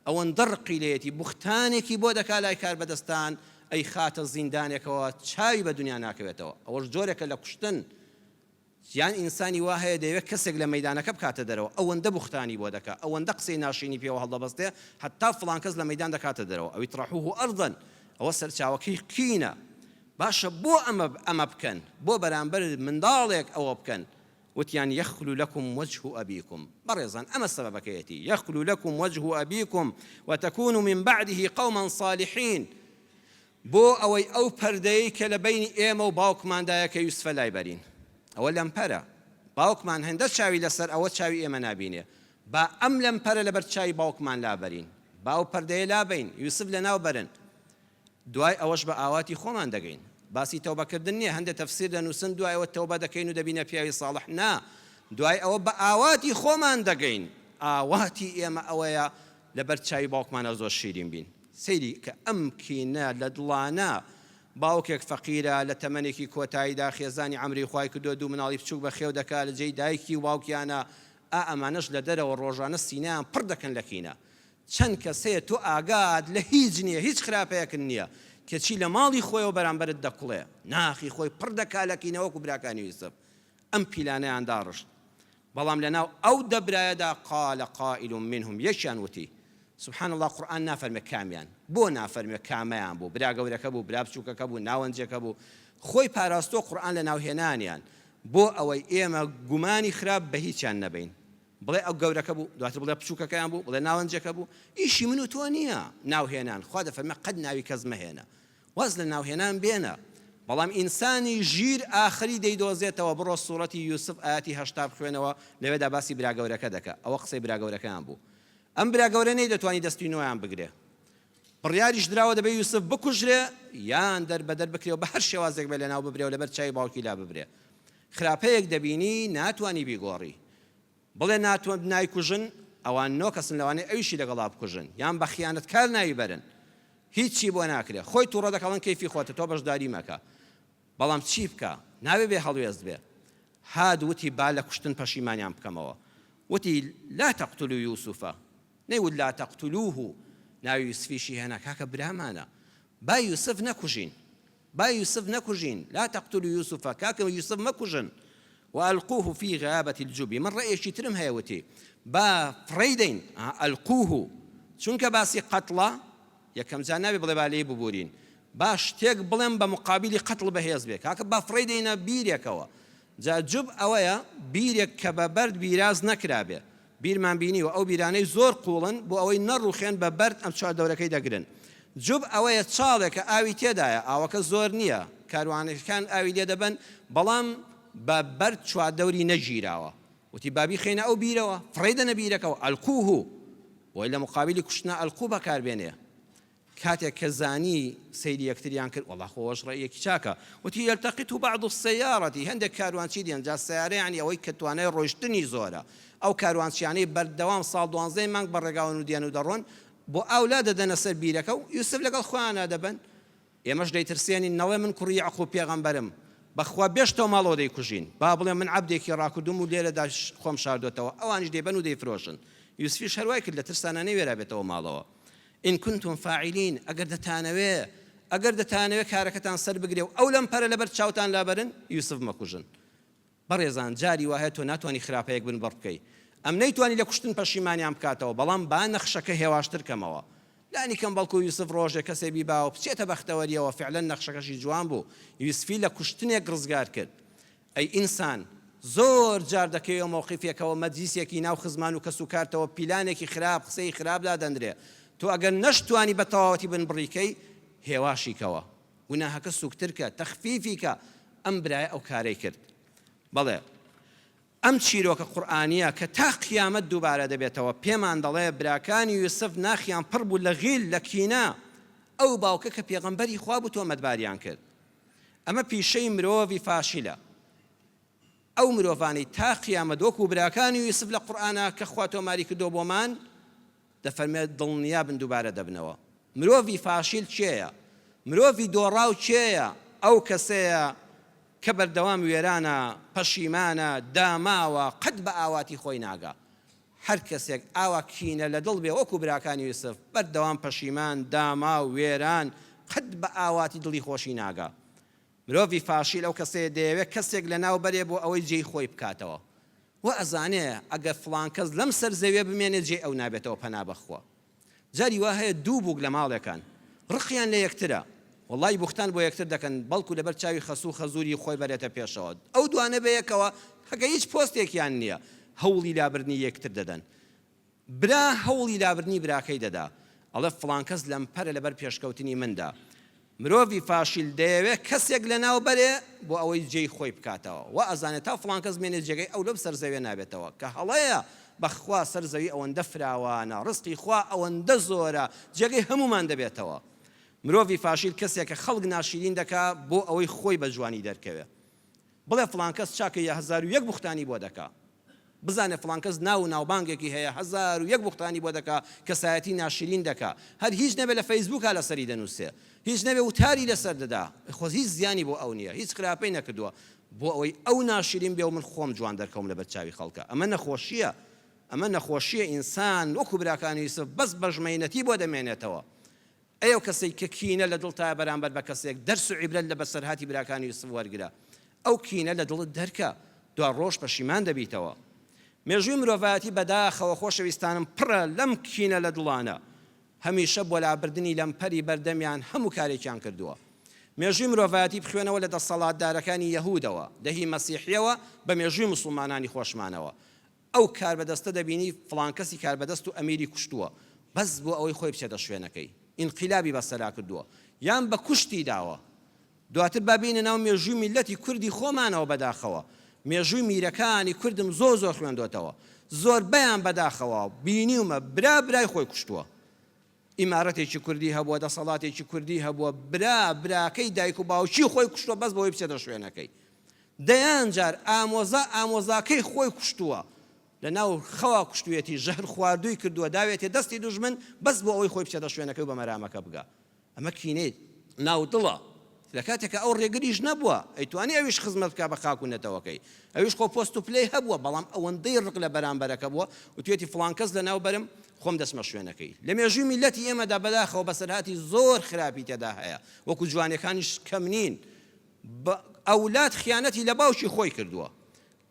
Speaker 2: ئەوەندە ڕقی لێیەتی، بوختانێکی بۆ دەکا لای کار بەدەستان، ئەی خاتە زیندانێکەوە چاوی بە دنیا ناکەوێتەوە. ئەوەش جۆرێکە لە کوشتن. یان ئینسانی وا هەیە دەیەوێت کەسێک لە مەیدانەکە بکاتە دەرەوە، ئەوەندە بوختانی بۆ دەکا، ئەوەندە قسەی ناشینی پێوە هەڵدەبەستێ، هەتا فڵان کەس لە مەیدان دەکاتە دەرەوە. ئەوی طرحوه ئەرضەن، ئەوە سەرچاوەکەی کینە. باشە بۆ ئەمە بکەن، بۆ بەرامبەر منداڵێک ئەوە بکەن. وتيان يخلو لكم وجه أبيكم، برزان أما السبب كيتي يخلو لكم وجه أبيكم وتكونوا من بعده قوما صالحين. بو أو پردەی کە لە بینی ئێمە و باوکماندایە کە یوسفە لای بەرین. ئەوە لەمپەرە، باوکمان هەندە چاوی لەسەر ئەوە چاوی ئێمە نابینێ، با ئەم لەمپەرە لەبەر چاوی باوکمان لابەرین، با ئەو پەردەیە لابین، یوسف لەناو بەرن. دوای ئەوەش بە ئاواتی خۆمان دەگەین. باسی تەوبەکردن نییە، هەندێک تەفسیر دەنووسن دوای ئەوە تەوبە دەکەین و دەبینە پیاوی ساڵح. نا، دوای ئەوە بە ئاواتی خۆمان دەگەین. ئاواتی ئێمە ئەوەیە لەبەر چاوی باوکمانە زۆر شیرین بین. سەیری کە ئەم کینە لە دڵانە باوکێک فەقیرە لە تەمەنێکی کۆتاییدا خێزانی عەمری خوای کردووە، دوو مناڵی بچووک بە خێو دەکات لە جێی دایکی و باوکیانە، ئەمانەش لە دەرەوە ڕۆژانە سینەیان پڕ دەکەن لە کینە. چەند کەسەیە تۆ ئاگات لە هیچ نییە، هیچ خراپەیەکن نییە، کەچی لە ماڵی خۆیەوە بەرامبەرت دەکوڵێ، ناخی خۆی پڕ دەکا لە کینەوەکو براکانی یوسف. ئەم پیلانەیان داڕشت. بەڵام لەناو ئەو دەبرایەدا قال قائل منهم، یەکیان وتی سبحان الله، قورئان نافەرمێ کامیان، بۆ نافەرمێ کامەیان بوو، برا گەورەکە بوو، برا بچووکەکە بوو، ناوەنجەکە بوو، خۆی پاراستۆ قورئان لە ناوهێنانیان، بۆ ئەوەی ئێمە گومانی خراپ بە هیچیان نەبین. بڵێ ئەو گەورەکە بوو، دواتر بڵێ بچووکەکەیان بوو، بڵێ ناوەنجەکە بوو، ئیشی من و تۆ نییە ناوهێنان. خوا دەفەرمێ قەت ناوی کەس مەهێنە، واز لە ناوهێنان بێنە. بەڵام ئینسانی ژیر ئاخری دەیدۆزێتەوە. بڕۆ سوورەتی یوسف ئاەتی 80 بخوێنەوە، لەوێدا باسی برا گەورەکە دەکات. ئەوە قسەی برا گەورەکەیان بوو. ئەم برا گەورە نەیدەتوانی دەستی نوۆیان بگرێ، بڕیاریش دراوە دەبێ یوسف بکوژرێ یان دەربەدەر بکرێەوە بە هەر شێوازێک بێ لەناو ببرێ و لەبەر چای باوکی لا ببرێ. خراپەیەک دەبینی ناتوانی بیگۆڕی، بڵێ ناتوان نایکوژن، ئەوان نۆ کەسن لەوانەیە ئەویشی لەگەڵا بکوژن، یان بە خیانەت کار نایبەرن، هیچی بۆ ناکرێ، خۆی تووڕە دەکەڵن کەیفی خۆتە، تۆ بەشداری مەکە. بەڵام چی بکە؟ ناوێ بێ هەڵوێست بێ. هاد وتی با لە کوشتن پەشیمانیان بکەمەوە، وتی لا تقتلوا یوسفە، نەیوت لا تقتلوه، ناوی یوسفیشی هێنا، کاکە برامانە، با یوسف نەکوژین، با یوسف نەکوژین، لا تقتلوا یوسفە، کاکە یوسف مەکوژن. وألقوه في غابة الجب. من رأيشي ترم هاوتي با فريدين ألقوه چونك باسي قتلة يكم زانابي بڵێ با لێی ببورین، با شتێک بڵێم بە مقابلی قتل بەهێز بێ، کاکە با فرەیدەینە بیرێکەوە. جا جوب ئەوەیە بیرێک کە بە بەرد بیراز نەکرابێ، بیرمان بینیوە ئەو بیرانەی زۆر قوڵن بۆ ئەوەی نەڕوخێن بە بەرد ئەم چواردەورەکەی دەگرن. جوب ئەوەیە چاڵێکە ئاوی تێدایە، ئاوەکە زۆر نییە، کاروانەکان ئاوی لێ دەبن، بەڵام بە بەرد چواردەوری نەژیراوە. وتی بابی خێنە ئەو بیرەوە، فڕێدەنە بیرەکەەوە، ئەلقوه، بۆی لە مقابلی کوشتنە ئەلقو بەکاربێنێ. کاتێک کە زانی سەیری یەکتریان کرد وەڵا خۆش ڕێیەکی چاکە وتی یەلتەقیت بعض السەیارەتی هەندێک کاروانچی دێن جا سیارەیانی ئەوەی کە توانای ڕۆیشتنی زۆرە ئەو کاروانچیانەی بەردەوام ساڵ 12 مانگ بەڕێگاون و دێن و دەڕۆن بۆ ئاولا دەدەنە سەر بیرەکە و یوسف لەگەڵ خۆیانە دەبن ئێمەش دەیترسێنی نەڵێ من کوڕی یعقوب پێغەمبەرم بەخوا بێشتەوە ماڵەوە دەیکوژین با بڵێ من عەبدێکی ڕاکردوم و لێرەدا خۆم شاردۆتەوە ئەوانیش دەیبەن و دەیفرۆشن یوسفیش هەروای کرد لە ترسانە نەیوێرا بێتەوە ماڵەوە إن كنتم فاعلين أجر دتانوي كاركتان سر بقريو أو لم پر لبر شاوتان لابرن يوسف مكوجن بريزان جاري واهتو ناتواني خرابيك بن بركي أم نيتواني لكشتن بشيماني عم كاتو بلام بان نخشك هواشتر كموا لأني كان بالكو يوسف روجه كسبي باو بسيت بختوريا وفعلا نخشك شي جوان بو يوسفي لكشتن يقرزقار كد أي إنسان زۆر جار دەکەوێت مووقفێکەوە مەجلیسێکی ناو خزمان و کەسوکارتەوە پیلانێکی خراپ قسەی خراپدا دەندرێ تۆ ئەگەر نەشتوانی بە تەواوەتی بن بڕیکەی هێواشیکەوە گوناهەکە سوکترکە تەخفیفیکە ئەم برایە ئەو کارەی کرد بەڵێ ئەم چیرۆکە قورئانیە کە تا قیامەت دووبارە دەبێتەوە پێمان دەڵێ براکانی یوسف ناخیان پڕ بوو لە غیل لە کینە ئەو باوکە کە پێغەمبەری خوا بوو تۆمەتباریان کرد ئەمە پیشەی مرۆڤی فاشیلە ئەو مرۆڤانی تا قیامەت وەکو براکانی یوسف لە قورئانە کە خوا تۆماری کردۆ بۆمان دەفەرمێت دڵنیا بن دووبارە دەبنەوە مرۆڤی فاشیل چێیە مرۆڤی دۆڕاو چێیە ئەو کەسەیە کە بەردەوام وێرانە پەشیمانە داماوە قەت بە ئاواتی خۆی ناگا هەر کەسێک ئاوا کینە لە دڵ بێ وەکو براکانی یوسف بەردەوام پەشیمان داما و وێران قەت بە ئاواتی دڵی خۆشی ناگا مرۆڤی فاشیل ئەو کەسەیە دەیەوێت کەسێک لە ناو بەرێ بۆ ئەوەی جێی خۆی بکاتەوە و ئەزانێ ئەگەر فڵان کەس لەم سەر زەوێ بمێنێت جێ ئەو نابێتەوە پەنا بەخوا جاری وا هەیە دوو بووک لە ماڵێکان ڕقیان لە یەکترە وەڵی بوختان بۆ یەکتر دەکەن بەڵکو لەبەر چاوی خەسوو خەزووری خۆی بەرێتە پێشەوە ئەو دوانە بەیەکەوە هەگە هیچ پۆستێکیان نییە هەوڵی لابردنی یەکتر دەدەن برا هەوڵی لابردنی براکەی دەدا ئەڵێ فڵان کەس لەم پەرە لەبەر پێشکەوتنی مندا مرۆڤی فاشیل دەیەوێت کەسێک لە ناو بەرێ بۆ ئەوەی جێی خۆی بکاتەوە و ئەزانێت تا فڵان کەس بمێنێت جێگەی ئەو لەم سەر زەوێ نابێتەوە کە هەڵەیە بەخوا سەر زەوی ئەوەندە فراوانە ڕزقی خوا ئەوەندە زۆرە جێگەی هەمومان دەبێتەوە مرۆڤی فاشیل کەسێکە خەڵک ناشرین دەکا بۆ ئەوەی خۆی بە جوانی دەرکەوێت بڵێ فڵان کەس چاکە 1001 بوختانی بۆ دەکا بزانێ فڵان کەس ناو و ناوبانگێکی هەیە 1001 بوختانی بۆ دەکا کەسایەتی ناشرین دەکا هەر هیچ نەبێت لە فەیسبووکا لەسەری دەنووسێ هیچ نەبێ وتاری لەسەر دەدا خۆ هیچ زیانی بۆ ئەو نییە هیچ خراپەی نەکردووە بۆ ئەوەی ئەو ناشرین بێ و من خۆم جوان دەرکەوم لەبەر چاوی خەڵکە ئەمە نەخۆشیە ئینسان وەکو براکانی یوسف بەس بەژمەینەتی بۆ دەمێنێتەوە ئەو کەسێک کە کینە لە دڵتایە بەرامبەر بە کەسێک دەرس و عیبرەت لە بەسەرهاتی براکانی یوسف وەرگرە ئەو کینە لە دڵت دەرکە دوا ڕۆژ پەشیمان دەبیتەوە مێژووی مرۆڤایەتی بەداخەوە خۆشەویستانم پڕە لەم کینە لە دڵانە هەمیشە بۆ لابردنی لەم پەری بەردەمیان هەموو کارێکیان کردووە مێژووی مرۆڤایەتی بخوێنەوە لە دەسەڵاتدارەکانی یەهودەوە دەهی مەسیحیەوە بە مێژووی موسڵمانانی خۆشمانەوە ئەو کار بەدەستە دەبینی فڵان کەسی کار بەدەست و ئەمیری کوشتووە بەس بۆ ئەوەی خۆی بچێتە شوێنەکەی ئینقیلابی بەسەرا کردووە یان بە کوشتی داوە دواتر بابینە ناو مێژووی میلەتی کوردی خۆمانەوە بەداخەوە مێژووی میرەکانی کوردم زۆر خوێندوێتەوە زۆربەیان بەداخەوە بینیومە برای خۆی کوشتووە ئیمارەتێکی کوردی هەبووە دەسەڵاتێکی کوردی هەبووە براکەی دایک و باوکی خۆی کوشتووە بەس بۆی بچێتە شوێنەکەی دەیان جار ئامۆزاکەی خۆی کوشتووە لە ناو خەوا کوشتوێتی ژەهر خواردووی کردووە داوێتێ دەستی دوژمن بەس بۆ ئەوەی خۆی بچێتە شوێنەکەی و بە مەرامەکە بگا ئەمە کینەی ناو دڵە لە کاتێکە ئەو ڕێگریش نەبووە ئەیتوانی ئەویش خزمەت بکا بە خاکوونەتەوەکەی ئەویش خۆ پۆست و پلەی هەبووە بەڵام ئەوەندەی ڕق لە بەرامبەرەکە بووە و توێتی فڵان کەس لە ناو بەرم خۆم دەسمە شوێنەکەی لە مێژووی میلەتی ئێمەدا بەداخەوە بەسەرهاتی زۆر خراپی تێدا هەیە وەکو جوانەکانیش کەم نین ئەولاد خیانەتی لە باوکی خۆی کردووە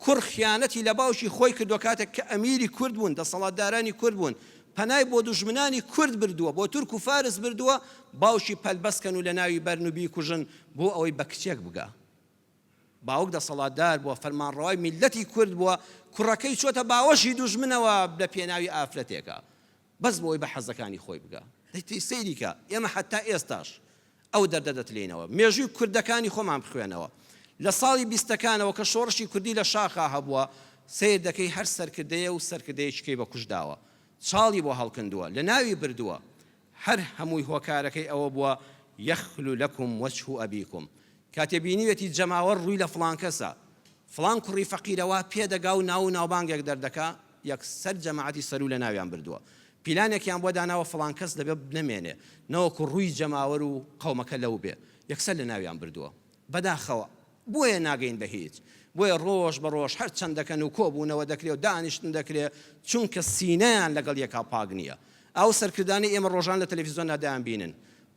Speaker 2: کوڕ خیانەتی لە باوکی خۆی کردووە کاتێک کە ئەمیری کورد بوون دەسەڵاتدارانی کورد بوون پەنای بۆ دوژمنانی کورد بردووە بۆ تورک و فارس بردووە باوشی پەلبەسکەن و لە ناوی بەرن و بیکوژن بۆ ئەوەی بە کچێک بگا باوک دەسەڵاتدار بووە فەرمانڕەوای میلەتی کورد بووە کوڕەکەی چۆتە باوەشی دوژمنەوە لە پێناوی ئافرەتێکە بەس بۆی بە حەزەکانی خۆی بگا دەیتی سەیریکە ئێمە حتا ئێستاش ئەو دەردەدەتلێنەوە مێژووی کوردەکانی خۆمان بخوێنەوە لە ساڵی 20ەکانەوە کە شۆڕشی کوردی لە شاخا هەبووە سیر دەکەی هەر سەرکردەیە و سەرکردەیەکەی بە کوشداوە چاڵی بۆ هەڵکردووە لە ناوی بردووە هەر هەمووی هۆکارەکەی ئەوە بووە یەخلو لەکم وەجه ئەبیکم کاتێ بینیوێتی جەماوەڕ ڕووی لە فڵان کەسە فڵان کوڕی فەقیرەوە پێدەگا و ناو و ناوبانگێک دەردەکا یەکسەر جەماعەتی سەرو لە ناویان بردووە پیلانێکیان بۆ داناوە فڵان کەس دەبێت بنەمێنێ نەوەکو ڕووی جەماوەر و قەومەکە لەو بێ یەکسەر لە ناویان بردووە بەداخەوە بۆیە ناگەین بە هیچ بۆیە ڕۆژ بە ڕۆژ هەر چەند دەکەن و کۆبوونەوە دەکرێت و دانیشتن دەکرێت چونکە سینەیان لەگەڵ یەکا پاک نییە ئەو سەرکردانی ئێمە ڕۆژان لە تەلەڤیزیۆن نادایان بینن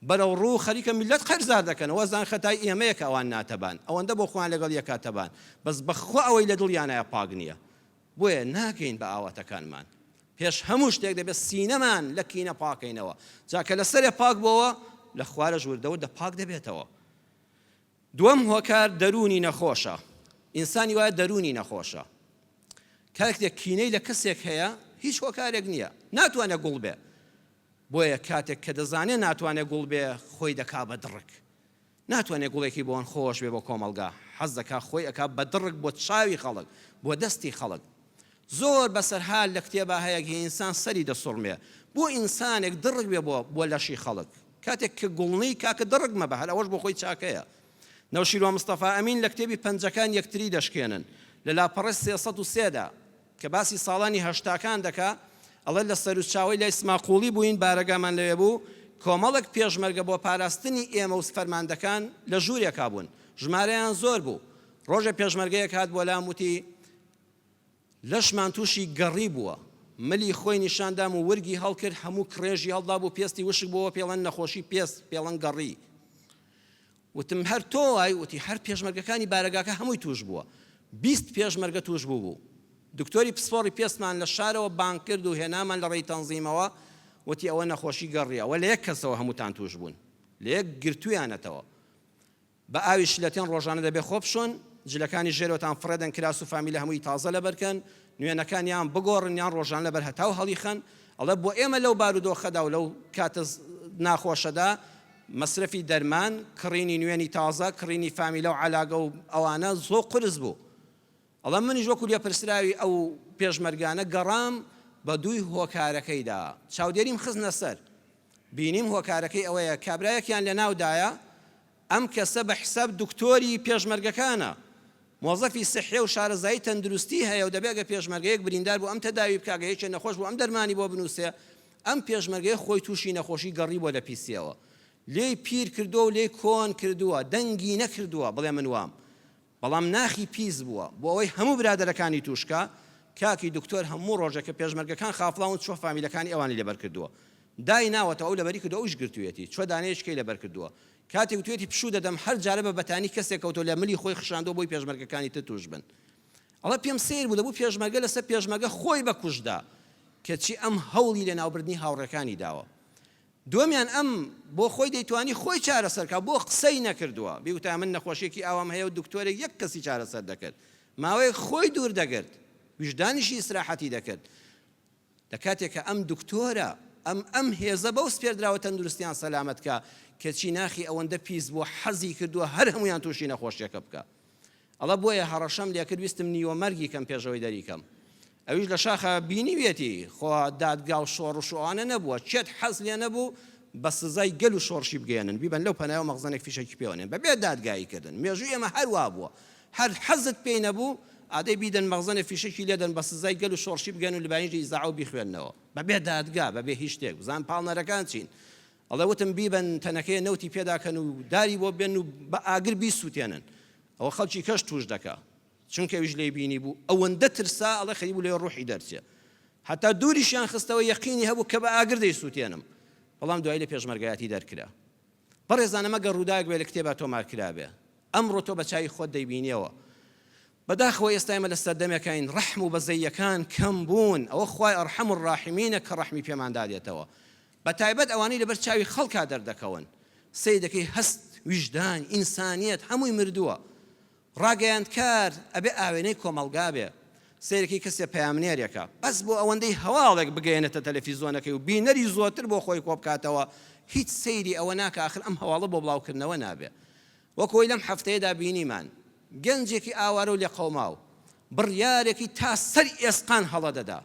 Speaker 2: بەرەو ڕوو خەریکە میلەت قەرزار دەکەن وەزان خەتای ئێمەیەکە ئەوان ناتەبان ئەوەندە بۆ خۆیان لەگەڵ یەکا تەبان بەس بەخوا ئەوەی لە دڵیانایە پاک نییە بۆیە ناگەین بە ئاواتەکانمان پێش هەموو شتێک دەبێت سینەمان لە کینە پاکەینەوە جاکە لەسەرێ پاک بۆەوە لە خوارە ژووردەوە دە پاک دەبێتەوە دووەم هۆکار دەرونی نەخۆشە ئینسانی وایە دەرونی نەخۆشە کاتێک کینەی لە کەسێک هەیە هیچ هۆکارێک نییە ناتوانێت گوڵ بێ بۆیە کاتێک کە دەزانێت ناتوانێت گوڵ بێ خۆی دەکا بە دڕک ناتوانێت گوڵێکی بۆن خۆش بێ بۆ کۆمەلگا حەز دەکا خۆی ئەکا بە دڕک بۆ چاوی خەڵک بۆ دەستی خەڵک زۆر بەسەرحال لە کتێبە هەیەکی ئینسان سەری دەسوڕمێ بۆ ئینسانێک دڕک بێ بۆ لەشی خەڵک کاتێک کە گوڵنی کاکە دڕک مەبە هەر ئەوەش بۆ خۆی چاکەیە نەوشیرۆ مستەفا ئەمین لە کتێبی پەنجەکان یەکتری دەشکێنن لە لاپەڕە 303دا کە باسی ساڵانی هەشتاکان دەکا ئەڵێ لە سەر و چاوەی لای سماقوڵی بووین بارەگامان لەوێ بوو کۆمەڵک پێشمەرگە بۆ پاراستنی ئێمە و فەرماندەکان لە ژوورێکا بوون ژمارەیان زۆر بوو ڕۆژە پێشمەرگەیەک هات بۆ لام وتی لەشمان تووشی گەڕی بووە ملی خۆی نیشاندام و وەرگی هەڵکرد هەموو کڕێژی هەڵدا بوو پێستی وشک بووە پێڵەن نەخۆشی پێست پێڵەن گەڕی وتم هەر تۆ وای وتی هەر پێشمەرگەکانی بارەگاکە هەمووی توش بووە 20 پێشمەرگە توش بوو دکتۆری پسپۆڕی پێستمان لە شارەوە بانگ کرد و هێنامان لە ڕێی تەنزیمەوە وتی ئەوە نەخۆشی گەڕیە وە لە یەک کەسەوە هەمووتان توش بوون لە یەک گرتویانەتەوە بە ئاوی شلەتێن ڕۆژانە دەبێ خۆ بشۆن جلەکانی ژێرۆتان فڕێدەن کراس و فامیلە هەمووی تازە لەبەرکەن نوێنەکانیان بگۆڕن یان ڕۆژان لەبەر هەتاو هەڵیخەن ئەڵێ بۆ ئێمە لەو بارودۆخەدا و لەو کاتە ناخۆشەدا مەسرفی دەرمان کڕینی نوێنی تازە کڕینی فامیلە و عەلاقە و ئەوانە زۆر قرس بوو ئەڵێ منیش وەکو لێپرسراوی ئەو پێشمەرگانە گەڕام بە دووی هۆکارەکەیدا چاودێریم خستنە سەر بینیم هۆکارەکەی ئەوەیە کابرایەکیان لە ناودایە ئەم کەسە بە حساب دکتۆری پێشمەرگەکانە مۆزەفی سحێ و شارەزایی تەندروستی هەیە و دەبێت کە پێشمەرگەیەک بریندار بوو ئەم تەداوی بکاگەیەکێ نەخۆش بوو ئەم دەرمانی بۆ بنووسێ ئەم پێشمەرگەیە خۆی تووشی نەخۆشی گەڕی بۆ لە پیسیەوە لێی پیر کردووە و لێی کۆن کردووە دەنگی نەکردووە بڵێ من وام بەڵام ناخی پیس بووە بۆ ئەوەی هەموو برادەرەکانی توشکە کاکی دکتۆر هەموو ڕۆژێکە پێشمەرگەکان خافڵاون چۆ فامیلەکانی ئەوانی لەبەر کردووە دای ناوەتە ئەو لەبەری کردو ئەوش گرتوێتی چۆ دانەیەشکەی لەبەر کردووە کاتێک توێتی پشوو دەدەم هەر جارە بە بەتانی کەسێک کەوتۆ لە ملی خۆی خشاندۆ بۆی پێشمەرگەکانی تر توش بن ئەڵە پێم سیر بوو دەبوو پێشمەرگە لەسەر پێشمەرگە خۆی بەکوژدا کەچی ئەم هەوڵی لە ناوبردنی هاوڕێکانی داوە دومیان ئەم بۆ خۆی دەیتوانی خۆی چارەسەرکە بۆ قسەی نەکردووە بیوتە من نەخۆشیێکی ئاوام هەیە و دکتۆرێک یەک کەسی چارەسەر دەکرد ماوەیە خۆی دوور دەگرت ویژدانیشی ئیسراحەتی دەکرد دەکاتێکە ئەم دکتۆرە ئەم هێزە بەو سپێردراوە تەندروستیان سەلامەتکە کەچی ناخی ئەوەندە پیس بۆ حەزی کردووە هەر هەمویان تووشی نەخۆشیەکە بکە ئەڵە بۆیە هەڕەشەم لێ کرد ویستم نیوەمەرگی کەم پێشەوەی دەریکەم ئەویش لە شاخە بینیوێتی خۆ دادگا و شۆڕ و شوانە نەبووە چێت حەز لێ نەبوو بە سزای گەل و شۆڕشی بگەێنن بیبەن لەو پەنایە و مەغزنێک فیشێکی پێوەنێن بەبێ دادگایی کردن مێژووی ئێمە هەروە بووە هەر حەزت پێی نەبوو ئادەی بیدەن مەغزنێ فیشێکی لێدەن بە سزای گەل و شۆڕشی بگەن و لەبانیژی ئیزاع و بیخوێننەوە بەبێ دادگا بەبێ هیچ شتێک بزان پاڵنەرەکان چین ئەڵێ وتم بیبەن تەنەکەی نەوتی پێداکەن و داری بۆ بێن و بە ئاگر بیسووتێنن ئەوە خەڵکی کەش توش دەکا چونکە ویش لێ بینی بوو ئەوەندە ترسا ئەڵێ خەری بوو لێ ڕوحی دەرچێ هەتا دووریشیان خستەوە یەقینی هەبوو کە بە ئاگر دەیسووتێنم بەڵام دوای لە پێشمەرگایەتی دەرکرا بەڕێزانە مەگەر ڕووداوێک بێ لە کتێبە تۆمار کرابێ ئەمڕۆ تۆ بە چاوی خۆت دەیبینیەوە بەداخەوە ئێستا ئێمە لە سەردەمێکین ڕەحم و بەزەیەکان کەم بوون ئەوە خوای ئەرحەم الراحیمینە کە ڕەحمی پێمان دادێتەوە بە تایبەت ئەوانەی لەبەر چاوی خەڵکا دەردەکەون سەی دەکەی هەست ویژدان ئینسانیەت هەمووی مردووە ڕاگەیاندکار ئەبێ ئاوێنەی کۆمەڵگا بێ سیرێکی کەسێ پەیامنێرێکە بەس بۆ ئەوەندەی هەواڵێک بگەێنێتە تەلەڤیزۆنەکەی و بینەری زۆرتر بۆ خۆی کۆبکاتەوە هیچ سەیری ئەوە ناکە ئاخر ئەم هەواڵە بۆ بڵاوکردنەوە نابێ وەکۆی لەم هەفتەیەدا بینیمان گەنجێکی ئاوارە و لێ قەوماو بڕیارێکی تا سەر ئێسقان هەڵە دەدا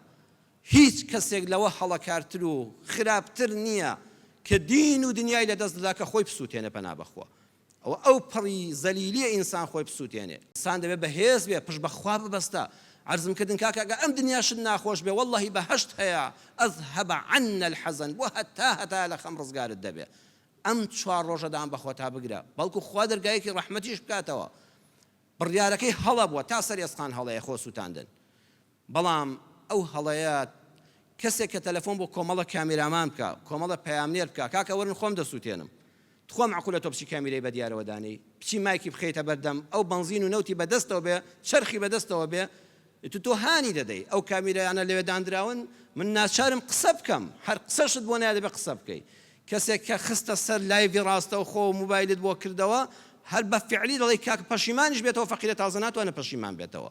Speaker 2: هیچ کەسێک لەوە هەڵەکارتر و خراپتر نییە کە دین و دنیای لەدەست دەدا کە خۆی بسووتێنە پەنا بەخوا ئەو پڕی زەلیلیە ئینسان خۆی بسووتێنێ ئینسان دەبێت بەهێز بێ پشت بەخوا ببەستە عرضم کردن کاکە ئەم دنیاشت ناخۆش بێ واللهی بەهەشت هەیە ئەذهب عنا الحەزن بۆ هەتا لە خەم ڕزگارت دەبێ ئەم 4 ڕۆژەدان بەخۆ تا بگرە بەڵکو خوا دەرگایەکی ڕەحمەتیش بکاتەوە بڕیارەکەی هەڵە بووە تا سەرێسقان هەڵەیە خۆ سووتاندن بەڵام ئەو هەڵەیە کەسێک کە تەلەفۆن بۆ کۆمەڵە کامیرامان بکە کۆمەڵە پەیامنێر بکە کاکە وەرن خۆم دەسووتێنم تخوا معقولە تۆ بچی کامیرەی بە دیارەوە دانەی بچی مایکی بخەیتە بەردەم ئەو بەنزین و نەوتی بەدەستەوە بێ چرخی بەدەستەوە بێ تۆ هانی دەدەی ئەو کامیرەیانە لەوێ دانراون من ناچارم قسە بکەم هەر قسەشت بۆ نایە دەبێ قسە بکەی کەسێک کە خستە سەر لایڤی ڕاستەوە خۆ و موبایلت بۆ کردەوە هەر بە فعلی دەڵێ کاکە پەشیمانیش بێتەوە فەقیرە تازە ناتوانێت پەشیمان بێتەوە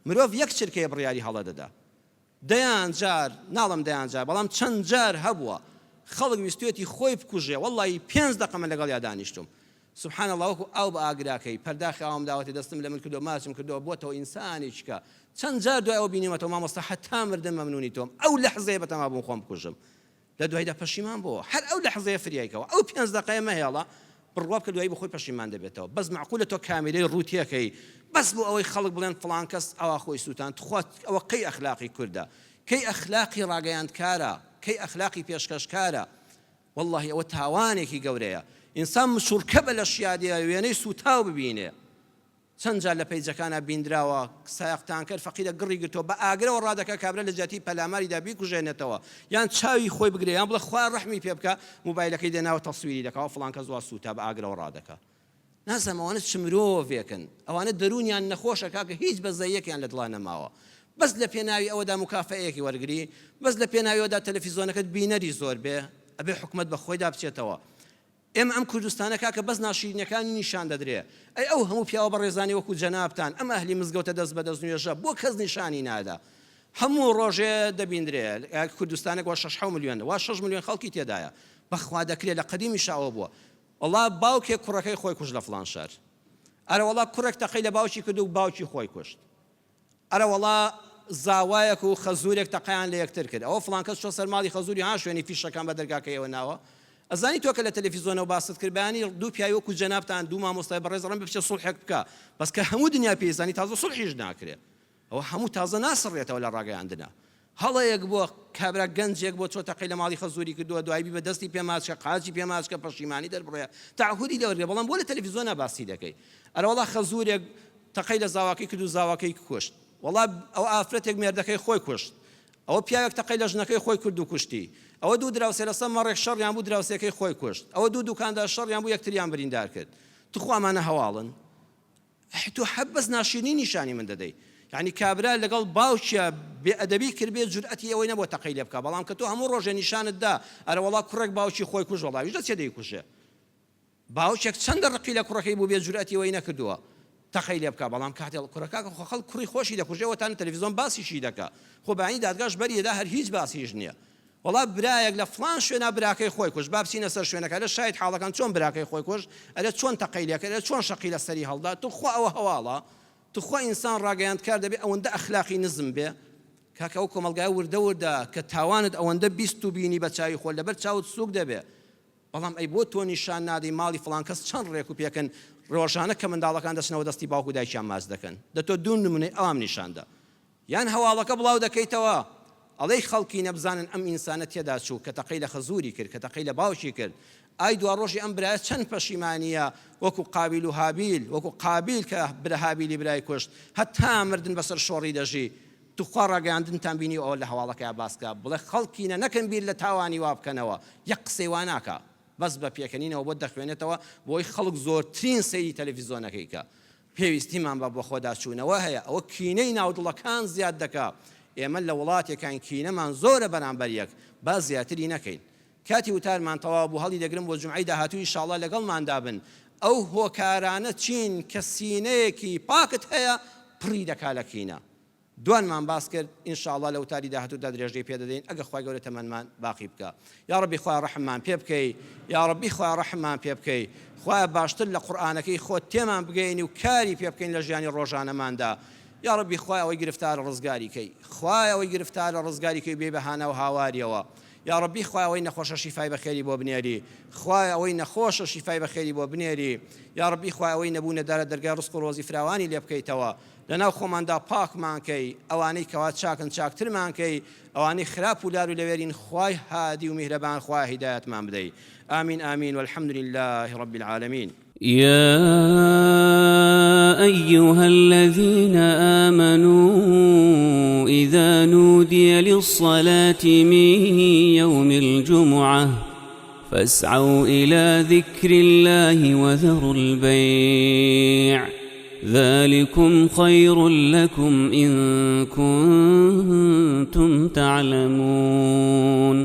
Speaker 2: مرۆڤ یەک چرکەیە بڕیاری هەڵە دەدا دەیان جار ناڵم دەیان جار بەڵام چەند جار هەبووە خەڵک ویستوێتی خۆی بکوژێ وەڵی 5 دقە من لەگەڵ یا دانیشتم سبحان الله وەکو ئەو بە ئاگراکەی پەرداخی ئاوام داوەتی دەستم لە من کردو ماچم کردەوە بۆتەوە ئینسانی چکە چەند جار دوای ئەو بینیمەتەوە مامۆستا حتا مردن مەمنونی تۆم ئەو لەحزەیە بەتەما بووم خۆم بکوژم لە دوایدا پەشیمان بووە هەر ئەو لەحزەیە فریایکەوە ئەو 5 دقەیە مەهێڵە بڕوا بکە دوایی بخۆی پەشیمان دەبێتەوە بەس معقولە تۆ کامیرەی ڕووتیەکەی بەس بۆ ئەوەی خەڵک بڵێن فڵان کەس ئەوە خۆی سووتان تخوات ئەوە قەی ئەخلاقی کوردە کەی ئەخلاقی ڕاگەیاندکارە کەی ئەخلاقی پێشکەشکارە والله ئەوە تاوانێکی گەورەیە ئینسان مشورکە بە لە شیادیە وێنەی سوتاو ببینێ چەند جار لە پەیجەکانە بیندراوە سایقتان کرد فەقیرە گڕی گرتەوە بە ئاگرەوە ڕادەکە کابرا لە جاتی پەلاماریدا بیکوژێنێتەوە یان چاوی خۆی بگرێ یان بڵێ خوا ڕەحمی پێ بکە موبایلەکەی دێناوە تەسویری دەکەوە فڵان کەس وا سوتا بە ئاگرەوە ڕادەکە نازانم ئەوانە چ مرۆڤێکن ئەوانە دەرونیان نەخۆشە کاکە هیچ بەزەیەکیان لە دڵان نەماوە بەس لە پێناوی ئەوەدا مکافەیەکی وەرگری بەس لە پێناویەوەدا تەلەڤیزۆنەکەت بینەری زۆر بێ ئەبێ حکومەت بە خۆیدا بچێتەوە ئێمە ئەم کوردستانە کاکە بەس ناشرینەکانی نیشان دەدرێ ئەی ئەو هەموو پیاوە بە ڕێزانی وەکو جەنابتان ئەم ئەهلی مزگەوتە دەست بەدەست نوێژە بۆ کەس نیشانی نادا هەموو ڕۆژێ دەبیندرێ کوردستانێک وا 6 ملیۆن وا 6 ملیۆن خەڵکی تێدایە بەخوا دەکرێت لە قەدیمی شاوە بووە وەڵا باوکێک کوڕەکەی خۆی کوشت لە فڵان شار ئەرە وەڵا کوڕێک تەقەی لە باوکی کرد و باوکی خۆی کوشت ئەرە وەڵا زاوایەک و خەزورێک تەقەیان لە یەکتر کرد ئەوە فڵان کەس چۆ سەرماڵی خەزوری ها شوێنی فیشەکان بە دەرگاکەیەوە ناوە ئەزانی تۆ کە لە تەلەڤیزۆنەوە باست کرد بەیانی دوو پیاوی وەکو جەنابتان دوو مامۆستای بەڕێز ڕەن بچێ سوڵحێک بکە بەس کە هەموو دنیا پێزانی تازە سوڵحیش ناکرێت ئەوە هەموو تازە ناسڕێتەوە لە ڕاگەیاندنە هەڵەیەک بۆ کابرا گەنجێک بۆ چۆ تەقەی لە ماڵی خەزوری کردووە دوایبی بە دەستی پێماچکە قاچی پێماچکە پەشیمانی دەربڕێ تعهودی دەوەرگێ بەڵام بۆ لە تەلەڤیزۆنە باسی دەکەی ئەرە وەڵا خەزورێک تەقەی لە زاواکەی کرد و زاواکەی کوشت وەڵا ئەو ئافرەتێک مێردەکەی خۆی کوشت ئەوە پیاوێک تەقەی لە ژنەکەی خۆی کرد و کوشتی ئەوە دوو دراوسێ لەسەر مەڕێک شەڕیان بوو دراوسەکەی خۆی کوشت ئەوە دوو دوکاندار شەڕیان بوو یەکتریان بریندار کرد توخوا ئەمانە هەواڵن تۆ حەبەس ناشرینی نیشانی من دەدەی یعنی کابرا لەگەڵ باوکیە بێئەدەبی کرد بێ جورئەتی ئەوەی نەبووە تەقەی لێ بکە بەڵام کە تۆ هەموو ڕۆژێ نیشانت دا ئەرە وەڵا کوڕێک باوکی خۆی کوژ وەڵاویش دەچێ دەیکوژێ باوکێک چەندە ڕقی لە کوڕەکەی بوو بێ جورئەتی ئەوەی نەکردووە تەقەی لێ بکە بەڵام کاتێ کوڕەکە خەڵک کوڕی خۆشی دەکوژێەوە تان تەلەڤیزۆن باسیشی دەکا خۆ بەعینی دادگاش بەریەدا هەر هیچ باسیش نییە وەڵا برایەک لە فڵان شوێنە براکەی خۆی کوژ با بچینە سەر شوێنەکە لە شاید حاڵەکان چۆن براکەی خۆی کوژ ئەرێ چۆن تەقەی لێ کرد چۆن شەقی لە سەری هەڵدا توخوا ئەوە هەواڵە توخوا ئینسان ڕاگەیاندکار دەبێ ئەوەندە ئەخلاقی نزم بێ کاکە ئەو کۆمەلگای وردە وردە کە تاوانت ئەوەندە بیست و بینی بە چاوی خۆل لەبەر چاوت سووک دەبێ بەڵام ئەی بۆ تۆ نیشان نادەی ماڵی فڵان کەس چەند ڕێک و پێکەن ڕۆژانە کە منداڵەکان دەچنەوە دەستی باوکو دایکیان ماچ دەکەن دەتۆ دوو نمونەی ئەوام نیشاندا یان هەواڵەکە بڵاو دەکەیتەوە ئەڵەی خەڵکی نەبزانن ئەم ئینسانە تێدا چوو کە تەقەی لە خەزوری کرد کە تەقەی لە باوکی کرد ئای دوا ڕۆژی ئەم برایە چەند پەشیمانیە وەکو قابیل و هابیل وەکو قابیل کە برە هابیلی برای کوشت هەتا مردن بەسەر شۆڕی دەژی توخوا ڕاگەیاندنتان بینی ئەوە لە هەواڵەکەی باسکە بڵێ خەڵکینە نەکەن بیر لە تاوانی وا بکەنەوە یەک قسەی وا ناکە بەس بە پێکەنینەوە بۆ دەخوێنێتەوە بۆی خەڵک زۆرترین سەیری تەلەڤیزۆنەکەی کە پێویستیمان بە بۆ خۆداچوونەوە هەیە ئەوە کینەی ناودڵەکان زیاد دەکا ئێمە لە وڵاتێکان کینەمان زۆرە بەرامبەر یەک با زیاتری نەکەین کاتی وتارمان تەواو بوو هەڵی دەگرم بۆ جومعەی داهاتووی ئینشاڵڵا لەگەڵماندا بن ئەو هۆکارانە چین کە سینەیەکی پاکت هەیە پڕی دەکا لە کینە دوانمان باس کرد ئینشاءڵڵا لە وتاری داهاتوودا درێژەی پێ دەدەین ئەگە خوای گەورە تەمەنمان باقی بکە یا ڕەبی خوای ڕەحممان پێ بکەی یا ڕەبی خوای ڕەحممان پێ بکەی خوای باشتر لە قورئانەکەی خۆت تێمان بگەین و کاری پێ بکەین لە ژیانی ڕۆژانەماندا یا ڕەبی خوای ئەوەی گرفتارە ڕزگاری کەی خوای ئەوەی گرفتارە ڕزگاری کەی بێ بەهانە و هاواریەوە یا ڕەبی خوای ئەوەی نەخۆشە شیفای بەخێری بۆ بنێری خوای ئەوەی نەخۆشە شیفای بەخێری بۆ بنێری یا ڕەبی خوای ئەوەی نەبوونە دەرگای ڕزق و ڕۆزی فراوانی لێ بکەیتەوە لەناو خۆماندا پاکمانکەی ئەوانەی کەوا چاکن چاکترمانکەی ئەوانەی خراپ و لار و لەوێرین خوای هادی و میهرەبان خوای هیدایەتمان بدەی آمین آمین والحمد لله رب العالمين.
Speaker 1: يا أيها الذين آمنوا إذا نودي للصلاة من يوم الجمعة فاسعوا إلى ذكر الله وذروا البيع ذلكم خير لكم إن كنتم تعلمون.